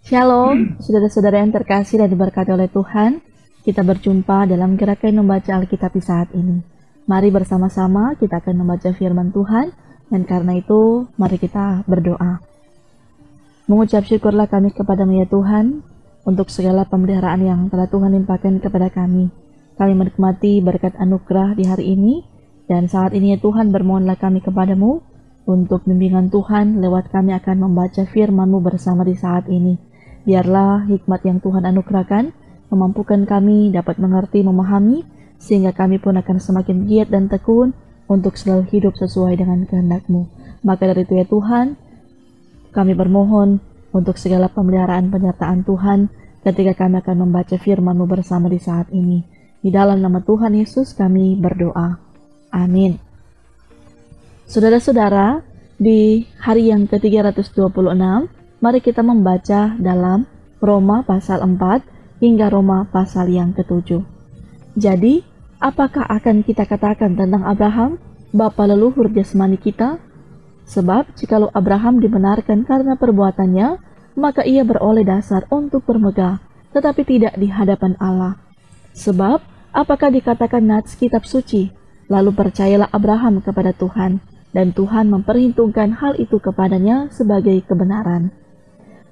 Shalom, saudara-saudara yang terkasih dan diberkati oleh Tuhan. Kita berjumpa dalam gerakan membaca Alkitab di saat ini. Mari bersama-sama kita akan membaca firman Tuhan, dan karena itu mari kita berdoa. Mengucap syukurlah kami kepadamu ya Tuhan, untuk segala pemeliharaan yang telah Tuhan limpahkan kepada kami. Kami menikmati berkat anugerah di hari ini, dan saat ini ya Tuhan bermohonlah kami kepadamu, untuk bimbingan Tuhan lewat kami akan membaca firman-Mu bersama di saat ini. Biarlah hikmat yang Tuhan anugerahkan memampukan kami dapat mengerti, memahami, sehingga kami pun akan semakin giat dan tekun untuk selalu hidup sesuai dengan kehendak-Mu. Maka dari itu ya Tuhan, kami bermohon untuk segala pemeliharaan penyertaan Tuhan ketika kami akan membaca firman-Mu bersama di saat ini. Di dalam nama Tuhan Yesus kami berdoa. Amin. Saudara-saudara, di hari yang ke-326, mari kita membaca dalam Roma pasal 4 hingga Roma pasal yang ke-7. Jadi, apakah akan kita katakan tentang Abraham, bapa leluhur jasmani kita? Sebab, jikalau Abraham dibenarkan karena perbuatannya, maka ia beroleh dasar untuk bermegah, tetapi tidak di hadapan Allah. Sebab, apakah dikatakan nats kitab suci, lalu percayalah Abraham kepada Tuhan, dan Tuhan memperhitungkan hal itu kepadanya sebagai kebenaran.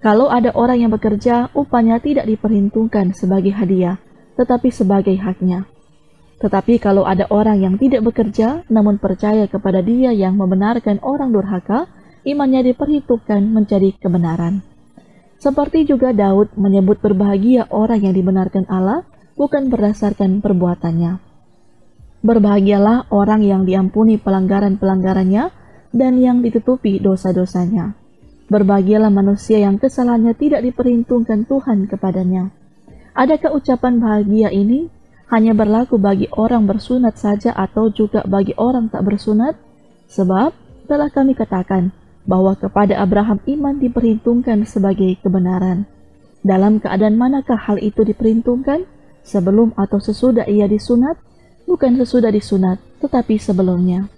Kalau ada orang yang bekerja, upahnya tidak diperhitungkan sebagai hadiah, tetapi sebagai haknya. Tetapi kalau ada orang yang tidak bekerja, namun percaya kepada Dia yang membenarkan orang durhaka, imannya diperhitungkan menjadi kebenaran. Seperti juga Daud menyebut berbahagia orang yang dibenarkan Allah, bukan berdasarkan perbuatannya. Berbahagialah orang yang diampuni pelanggaran-pelanggarannya, dan yang ditutupi dosa-dosanya. Berbahagialah manusia yang kesalahannya tidak diperhitungkan Tuhan kepadanya. Adakah ucapan bahagia ini hanya berlaku bagi orang bersunat saja atau juga bagi orang tak bersunat? Sebab telah kami katakan bahwa kepada Abraham iman diperhitungkan sebagai kebenaran. Dalam keadaan manakah hal itu diperhitungkan? Sebelum atau sesudah ia disunat? Bukan sesudah disunat, tetapi sebelumnya.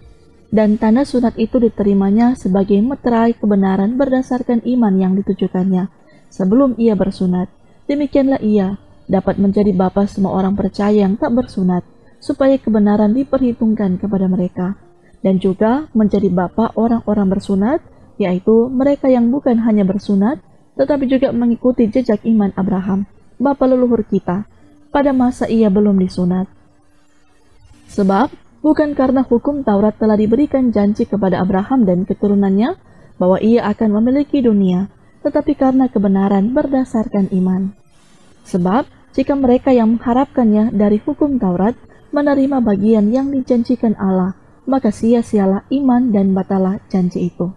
Dan tanda sunat itu diterimanya sebagai meterai kebenaran berdasarkan iman yang ditujukannya sebelum ia bersunat. Demikianlah ia dapat menjadi bapa semua orang percaya yang tak bersunat, supaya kebenaran diperhitungkan kepada mereka, dan juga menjadi bapa orang-orang bersunat, yaitu mereka yang bukan hanya bersunat, tetapi juga mengikuti jejak iman Abraham, bapa leluhur kita, pada masa ia belum disunat. Sebab bukan karena hukum Taurat telah diberikan janji kepada Abraham dan keturunannya bahwa ia akan memiliki dunia, tetapi karena kebenaran berdasarkan iman. Sebab jika mereka yang mengharapkannya dari hukum Taurat menerima bagian yang dijanjikan Allah, maka sia-sialah iman dan batalah janji itu.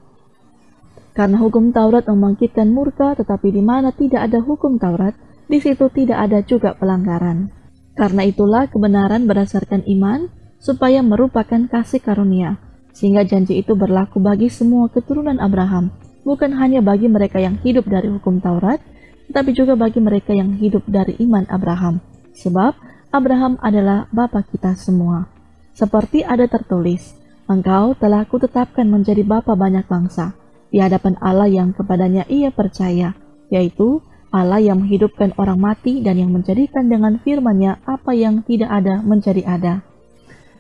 Karena hukum Taurat membangkitkan murka, tetapi di mana tidak ada hukum Taurat, di situ tidak ada juga pelanggaran. Karena itulah kebenaran berdasarkan iman, supaya merupakan kasih karunia, sehingga janji itu berlaku bagi semua keturunan Abraham, bukan hanya bagi mereka yang hidup dari hukum Taurat, tetapi juga bagi mereka yang hidup dari iman Abraham, sebab Abraham adalah bapa kita semua. Seperti ada tertulis, engkau telah kutetapkan menjadi bapa banyak bangsa, di hadapan Allah yang kepadanya ia percaya, yaitu Allah yang menghidupkan orang mati dan yang menjadikan dengan firman-Nya apa yang tidak ada menjadi ada.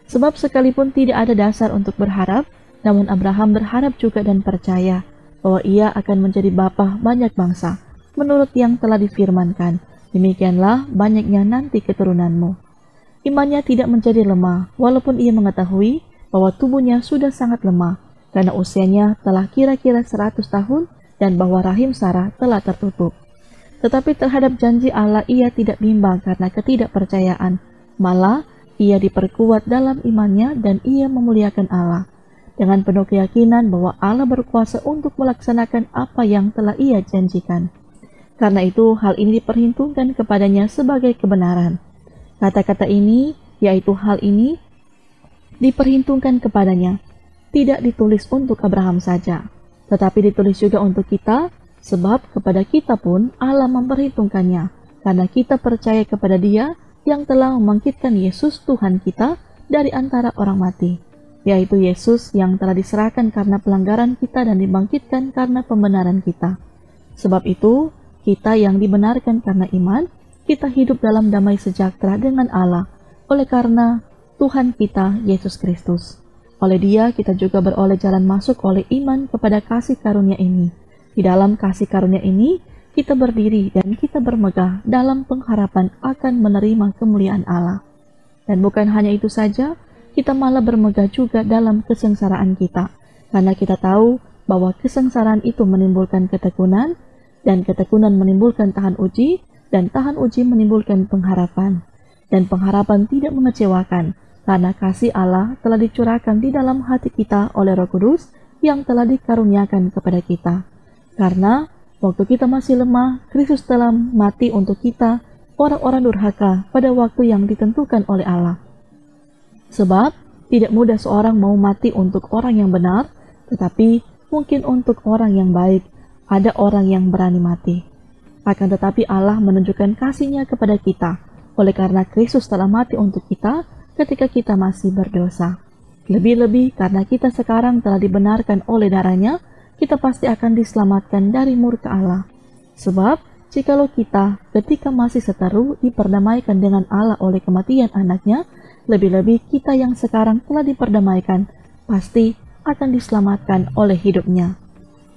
Sebab sekalipun tidak ada dasar untuk berharap, namun Abraham berharap juga dan percaya bahwa ia akan menjadi bapa banyak bangsa, menurut yang telah difirmankan, demikianlah banyaknya nanti keturunanmu. Imannya tidak menjadi lemah, walaupun ia mengetahui bahwa tubuhnya sudah sangat lemah, karena usianya telah kira-kira 100 tahun dan bahwa rahim Sarah telah tertutup. Tetapi terhadap janji Allah ia tidak bimbang karena ketidakpercayaan, malah ia diperkuat dalam imannya dan ia memuliakan Allah, dengan penuh keyakinan bahwa Allah berkuasa untuk melaksanakan apa yang telah ia janjikan. Karena itu hal ini diperhitungkan kepadanya sebagai kebenaran. Kata-kata ini, yaitu hal ini, diperhitungkan kepadanya, tidak ditulis untuk Abraham saja, tetapi ditulis juga untuk kita, sebab kepada kita pun Allah memperhitungkannya, karena kita percaya kepada Dia yang telah membangkitkan Yesus Tuhan kita dari antara orang mati, yaitu Yesus yang telah diserahkan karena pelanggaran kita dan dibangkitkan karena pembenaran kita. Sebab itu, kita yang dibenarkan karena iman, kita hidup dalam damai sejahtera dengan Allah, oleh karena Tuhan kita, Yesus Kristus. Oleh Dia, kita juga beroleh jalan masuk oleh iman kepada kasih karunia ini. Di dalam kasih karunia ini, kita berdiri dan kita bermegah dalam pengharapan akan menerima kemuliaan Allah. Dan bukan hanya itu saja, kita malah bermegah juga dalam kesengsaraan kita, karena kita tahu bahwa kesengsaraan itu menimbulkan ketekunan, dan ketekunan menimbulkan tahan uji, dan tahan uji menimbulkan pengharapan. Dan pengharapan tidak mengecewakan, karena kasih Allah telah dicurahkan di dalam hati kita oleh Roh Kudus yang telah dikaruniakan kepada kita. Karena waktu kita masih lemah, Kristus telah mati untuk kita, orang-orang durhaka, pada waktu yang ditentukan oleh Allah. Sebab tidak mudah seorang mau mati untuk orang yang benar, tetapi mungkin untuk orang yang baik, ada orang yang berani mati. Akan tetapi Allah menunjukkan kasih-Nya kepada kita, oleh karena Kristus telah mati untuk kita ketika kita masih berdosa. Lebih-lebih karena kita sekarang telah dibenarkan oleh darah-Nya, kita pasti akan diselamatkan dari murka Allah. Sebab, jikalau kita ketika masih seteru diperdamaikan dengan Allah oleh kematian anak-Nya, lebih-lebih kita yang sekarang telah diperdamaikan, pasti akan diselamatkan oleh hidup-Nya.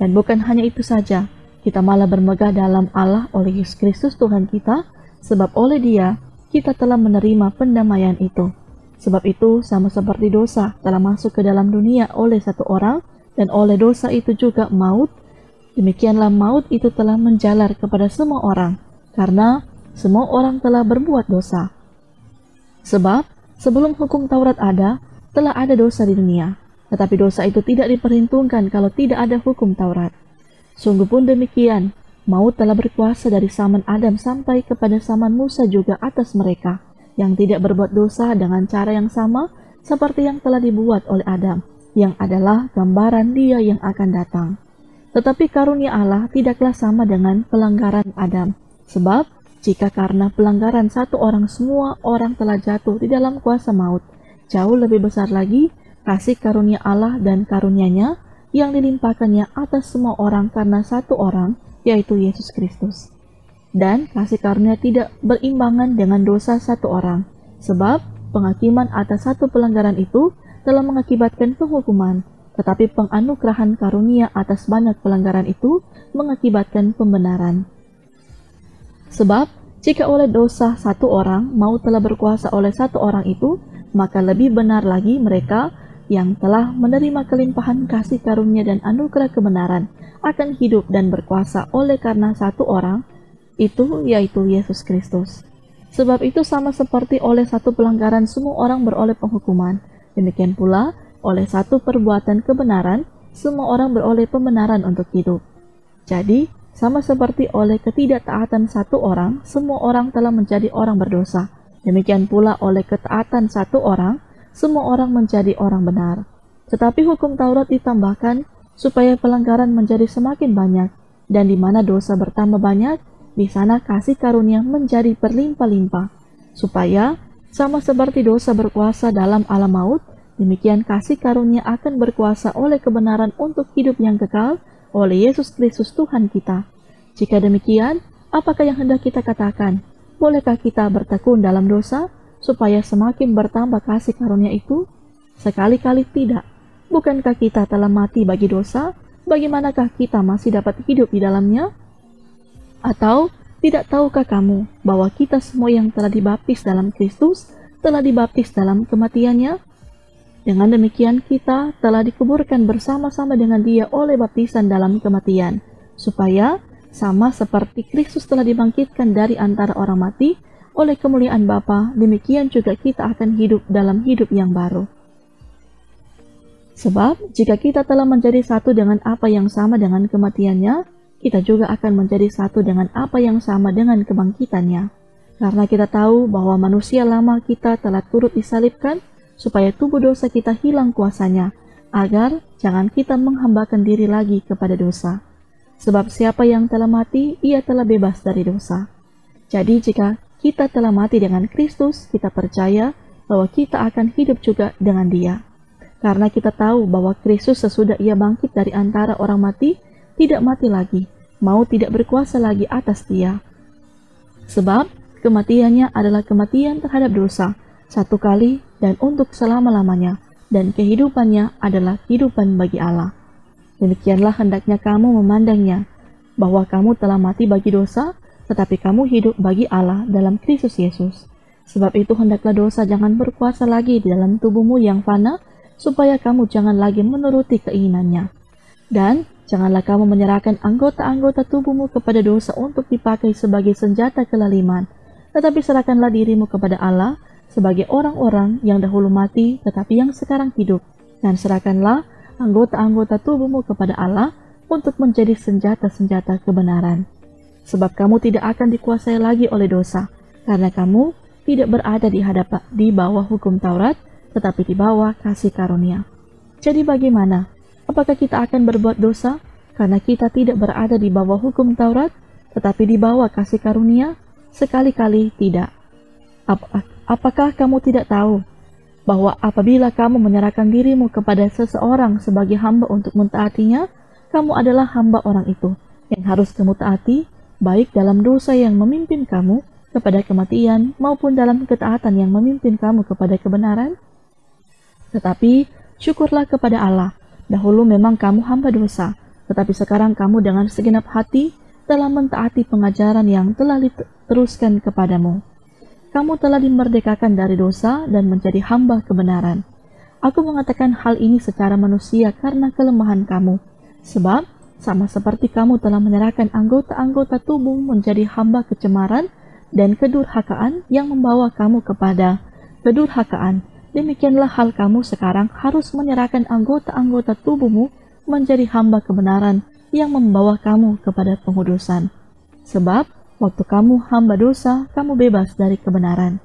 Dan bukan hanya itu saja, kita malah bermegah dalam Allah oleh Yesus Kristus Tuhan kita, sebab oleh Dia kita telah menerima pendamaian itu. Sebab itu, sama seperti dosa telah masuk ke dalam dunia oleh satu orang, dan oleh dosa itu juga maut, demikianlah maut itu telah menjalar kepada semua orang, karena semua orang telah berbuat dosa. Sebab, sebelum hukum Taurat ada, telah ada dosa di dunia, tetapi dosa itu tidak diperhitungkan kalau tidak ada hukum Taurat. Sungguh pun demikian, maut telah berkuasa dari zaman Adam sampai kepada zaman Musa juga atas mereka, yang tidak berbuat dosa dengan cara yang sama seperti yang telah dibuat oleh Adam, yang adalah gambaran Dia yang akan datang. Tetapi karunia Allah tidaklah sama dengan pelanggaran Adam, sebab jika karena pelanggaran satu orang semua orang telah jatuh di dalam kuasa maut, jauh lebih besar lagi kasih karunia Allah dan karunia-Nya yang dilimpahkannya atas semua orang karena satu orang, yaitu Yesus Kristus. Dan kasih karunia tidak berimbangan dengan dosa satu orang, sebab penghakiman atas satu pelanggaran itu telah mengakibatkan penghukuman, tetapi penganugerahan karunia atas banyak pelanggaran itu mengakibatkan pembenaran. Sebab, jika oleh dosa satu orang maut telah berkuasa oleh satu orang itu, maka lebih benar lagi mereka yang telah menerima kelimpahan kasih karunia dan anugerah kebenaran akan hidup dan berkuasa oleh karena satu orang, itu yaitu Yesus Kristus. Sebab itu sama seperti oleh satu pelanggaran semua orang beroleh penghukuman, demikian pula oleh satu perbuatan kebenaran semua orang beroleh pembenaran untuk hidup. Jadi, sama seperti oleh ketidaktaatan satu orang, semua orang telah menjadi orang berdosa. Demikian pula oleh ketaatan satu orang, semua orang menjadi orang benar. Tetapi hukum Taurat ditambahkan supaya pelanggaran menjadi semakin banyak, dan di mana dosa bertambah banyak, di sana kasih karunia menjadi berlimpah-limpah, supaya sama seperti dosa berkuasa dalam alam maut, demikian kasih karunia akan berkuasa oleh kebenaran untuk hidup yang kekal oleh Yesus Kristus Tuhan kita. Jika demikian, apakah yang hendak kita katakan? Bolehkah kita bertekun dalam dosa, supaya semakin bertambah kasih karunia itu? Sekali-kali tidak. Bukankah kita telah mati bagi dosa? Bagaimanakah kita masih dapat hidup di dalamnya? Atau, tidak tahukah kamu bahwa kita semua yang telah dibaptis dalam Kristus, telah dibaptis dalam kematian-Nya? Dengan demikian kita telah dikuburkan bersama-sama dengan Dia oleh baptisan dalam kematian, supaya sama seperti Kristus telah dibangkitkan dari antara orang mati, oleh kemuliaan Bapa, demikian juga kita akan hidup dalam hidup yang baru. Sebab, jika kita telah menjadi satu dengan apa yang sama dengan kematian-Nya, kita juga akan menjadi satu dengan apa yang sama dengan kebangkitan-Nya. Karena kita tahu bahwa manusia lama kita telah turut disalibkan, supaya tubuh dosa kita hilang kuasanya, agar jangan kita menghambakan diri lagi kepada dosa. Sebab siapa yang telah mati, ia telah bebas dari dosa. Jadi jika kita telah mati dengan Kristus, kita percaya bahwa kita akan hidup juga dengan Dia. Karena kita tahu bahwa Kristus sesudah Ia bangkit dari antara orang mati, tidak mati lagi, maut tidak berkuasa lagi atas dia. Sebab kematiannya adalah kematian terhadap dosa, satu kali dan untuk selama-lamanya, dan kehidupannya adalah kehidupan bagi Allah. Demikianlah hendaknya kamu memandangnya, bahwa kamu telah mati bagi dosa, tetapi kamu hidup bagi Allah dalam Kristus Yesus. Sebab itu hendaklah dosa jangan berkuasa lagi di dalam tubuhmu yang fana, supaya kamu jangan lagi menuruti keinginannya. Dan janganlah kamu menyerahkan anggota-anggota tubuhmu kepada dosa untuk dipakai sebagai senjata kelaliman, tetapi serahkanlah dirimu kepada Allah sebagai orang-orang yang dahulu mati tetapi yang sekarang hidup, dan serahkanlah anggota-anggota tubuhmu kepada Allah untuk menjadi senjata-senjata kebenaran. Sebab kamu tidak akan dikuasai lagi oleh dosa, karena kamu tidak berada di bawah hukum Taurat, tetapi di bawah kasih karunia. Jadi bagaimana? Apakah kita akan berbuat dosa karena kita tidak berada di bawah hukum Taurat, tetapi di bawah kasih karunia? Sekali-kali tidak. Apakah kamu tidak tahu bahwa apabila kamu menyerahkan dirimu kepada seseorang sebagai hamba untuk mentaatinya, kamu adalah hamba orang itu yang harus kamu taati, baik dalam dosa yang memimpin kamu kepada kematian maupun dalam ketaatan yang memimpin kamu kepada kebenaran? Tetapi syukurlah kepada Allah, dahulu memang kamu hamba dosa, tetapi sekarang kamu dengan segenap hati telah mentaati pengajaran yang telah diteruskan kepadamu. Kamu telah dimerdekakan dari dosa dan menjadi hamba kebenaran. Aku mengatakan hal ini secara manusia karena kelemahan kamu, sebab sama seperti kamu telah menyerahkan anggota-anggota tubuh menjadi hamba kecemaran dan kedurhakaan yang membawa kamu kepada kedurhakaan, demikianlah hal kamu sekarang harus menyerahkan anggota-anggota tubuhmu menjadi hamba kebenaran yang membawa kamu kepada pengudusan. Sebab waktu kamu hamba dosa, kamu bebas dari kebenaran.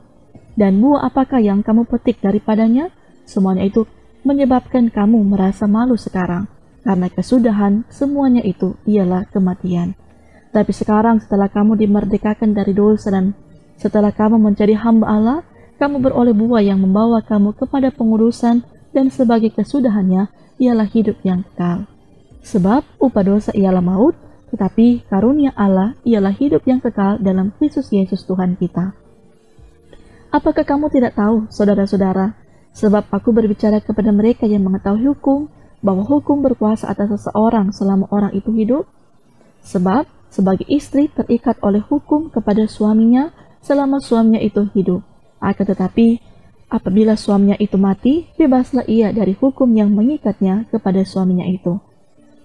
Dan buah apakah yang kamu petik daripadanya? Semuanya itu menyebabkan kamu merasa malu sekarang, karena kesudahan semuanya itu ialah kematian. Tapi sekarang setelah kamu dimerdekakan dari dosa dan setelah kamu menjadi hamba Allah, kamu beroleh buah yang membawa kamu kepada pengudusan, dan sebagai kesudahannya ialah hidup yang kekal. Sebab upah dosa ialah maut, tetapi karunia Allah ialah hidup yang kekal dalam Kristus Yesus Tuhan kita. Apakah kamu tidak tahu, saudara-saudara, sebab aku berbicara kepada mereka yang mengetahui hukum, bahwa hukum berkuasa atas seseorang selama orang itu hidup? Sebab sebagai istri terikat oleh hukum kepada suaminya selama suaminya itu hidup. Akan tetapi apabila suaminya itu mati, bebaslah ia dari hukum yang mengikatnya kepada suaminya itu.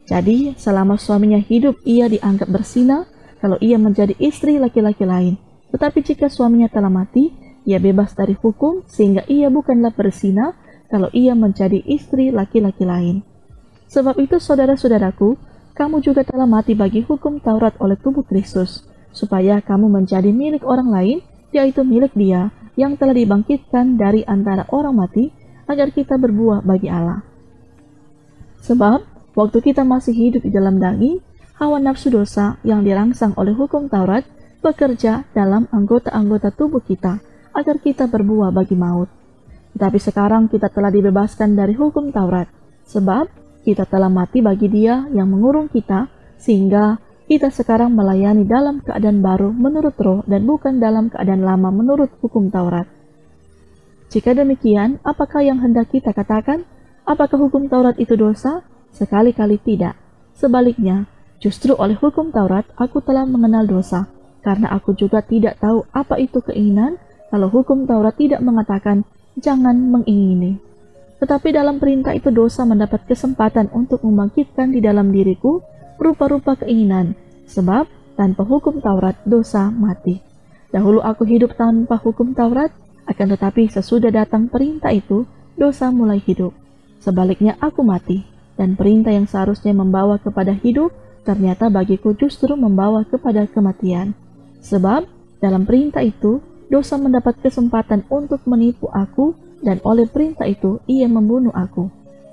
Jadi, selama suaminya hidup, ia dianggap berzina kalau ia menjadi istri laki-laki lain. Tetapi jika suaminya telah mati, ia bebas dari hukum, sehingga ia bukanlah berzina kalau ia menjadi istri laki-laki lain. Sebab itu, saudara-saudaraku, kamu juga telah mati bagi hukum Taurat oleh tubuh Kristus, supaya kamu menjadi milik orang lain, yaitu milik Dia yang telah dibangkitkan dari antara orang mati, agar kita berbuah bagi Allah. Sebab waktu kita masih hidup di dalam daging, hawa nafsu dosa yang dirangsang oleh hukum Taurat bekerja dalam anggota-anggota tubuh kita, agar kita berbuah bagi maut. Tetapi sekarang kita telah dibebaskan dari hukum Taurat, sebab kita telah mati bagi Dia yang mengurung kita, sehingga kita sekarang melayani dalam keadaan baru menurut roh dan bukan dalam keadaan lama menurut hukum Taurat. Jika demikian, apakah yang hendak kita katakan? Apakah hukum Taurat itu dosa? Sekali-kali tidak. Sebaliknya, justru oleh hukum Taurat aku telah mengenal dosa, karena aku juga tidak tahu apa itu keinginan, kalau hukum Taurat tidak mengatakan, jangan mengingini. Tetapi dalam perintah itu dosa mendapat kesempatan untuk membangkitkan di dalam diriku rupa-rupa keinginan, sebab tanpa hukum Taurat dosa mati. Dahulu aku hidup tanpa hukum Taurat, akan tetapi sesudah datang perintah itu, dosa mulai hidup. Sebaliknya aku mati, dan perintah yang seharusnya membawa kepada hidup, ternyata bagiku justru membawa kepada kematian. Sebab dalam perintah itu, dosa mendapat kesempatan untuk menipu aku, dan oleh perintah itu ia membunuh aku.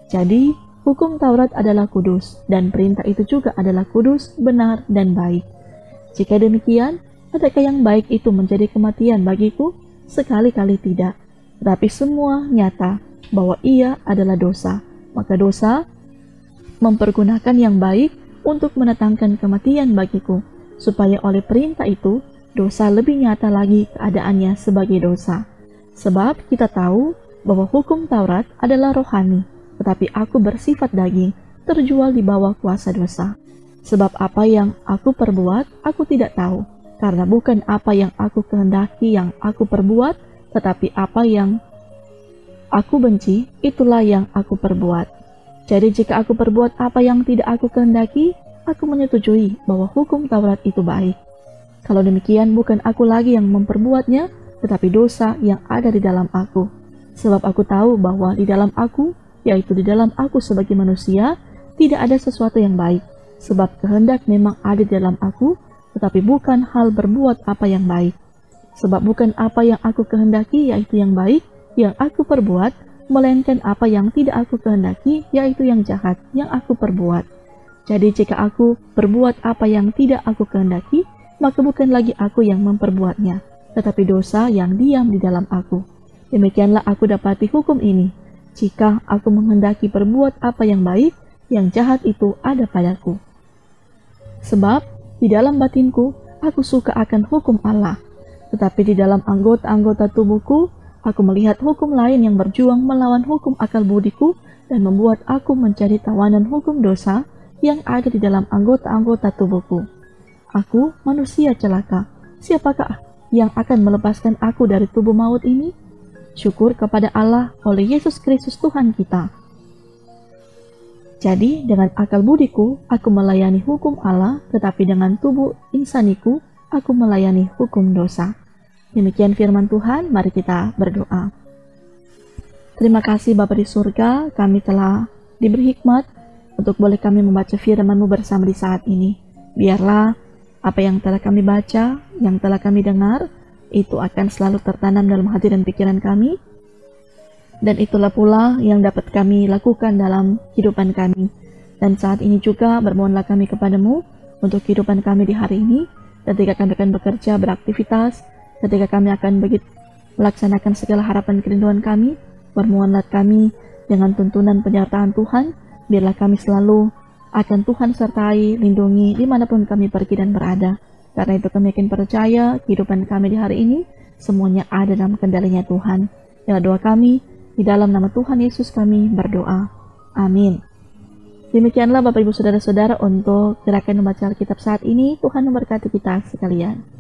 Jadi, hukum Taurat adalah kudus, dan perintah itu juga adalah kudus, benar, dan baik. Jika demikian, adakah yang baik itu menjadi kematian bagiku? Sekali-kali tidak. Tetapi semua nyata bahwa ia adalah dosa. Maka dosa mempergunakan yang baik untuk mendatangkan kematian bagiku, supaya oleh perintah itu dosa lebih nyata lagi keadaannya sebagai dosa. Sebab kita tahu bahwa hukum Taurat adalah rohani, tetapi aku bersifat daging, terjual di bawah kuasa dosa. Sebab apa yang aku perbuat, aku tidak tahu, karena bukan apa yang aku kehendaki yang aku perbuat, tetapi apa yang aku benci, itulah yang aku perbuat. Jadi jika aku perbuat apa yang tidak aku kehendaki, aku menyetujui bahwa hukum Taurat itu baik. Kalau demikian, bukan aku lagi yang memperbuatnya, tetapi dosa yang ada di dalam aku. Sebab aku tahu bahwa di dalam aku, yaitu di dalam aku sebagai manusia, tidak ada sesuatu yang baik. Sebab kehendak memang ada di dalam aku, tetapi bukan hal berbuat apa yang baik. Sebab bukan apa yang aku kehendaki, yaitu yang baik, yang aku perbuat, melainkan apa yang tidak aku kehendaki, yaitu yang jahat, yang aku perbuat. Jadi jika aku perbuat apa yang tidak aku kehendaki, maka bukan lagi aku yang memperbuatnya, tetapi dosa yang diam di dalam aku. Demikianlah aku dapati hukum ini. Jika aku menghendaki berbuat apa yang baik, yang jahat itu ada padaku. Sebab di dalam batinku, aku suka akan hukum Allah. Tetapi di dalam anggota-anggota tubuhku, aku melihat hukum lain yang berjuang melawan hukum akal budiku dan membuat aku menjadi tawanan hukum dosa yang ada di dalam anggota-anggota tubuhku. Aku manusia celaka. Siapakah yang akan melepaskan aku dari tubuh maut ini? Syukur kepada Allah oleh Yesus Kristus Tuhan kita. Jadi dengan akal budiku, aku melayani hukum Allah, tetapi dengan tubuh insaniku, aku melayani hukum dosa. Demikian firman Tuhan, mari kita berdoa. Terima kasih Bapa di surga, kami telah diberi hikmat untuk boleh kami membaca firman-Mu bersama di saat ini. Biarlah apa yang telah kami baca, yang telah kami dengar, itu akan selalu tertanam dalam hati dan pikiran kami. Dan itulah pula yang dapat kami lakukan dalam kehidupan kami. Dan saat ini juga bermohonlah kami kepadamu untuk kehidupan kami di hari ini, ketika kami akan bekerja, beraktivitas, ketika kami akan melaksanakan segala harapan kerinduan kami, bermohonlah kami dengan tuntunan penyertaan Tuhan, biarlah kami selalu akan Tuhan sertai, lindungi dimanapun kami pergi dan berada. Karena itu kami yakin percaya kehidupan kami di hari ini semuanya ada dalam kendalinya Tuhan. Inilah doa kami, di dalam nama Tuhan Yesus kami berdoa. Amin. Demikianlah Bapak Ibu Saudara-saudara untuk gerakan membaca Alkitab saat ini. Tuhan memberkati kita sekalian.